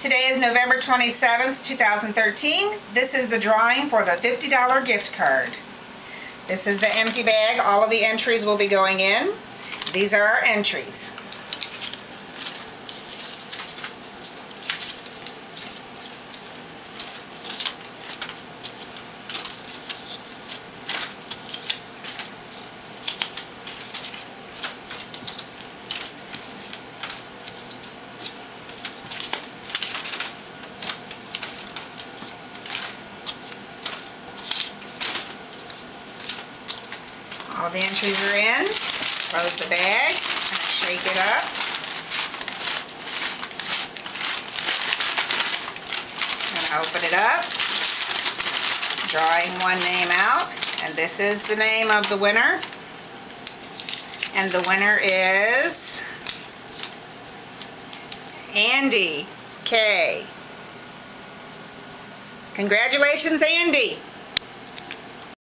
Today is November 27th, 2013. This is the drawing for the $50 gift card. This is the empty bag. All of the entries will be going in. These are our entries. All the entries are in. Close the bag and shake it up. And open it up. Drawing one name out. And this is the name of the winner. And the winner is Andy K. Congratulations, Andy.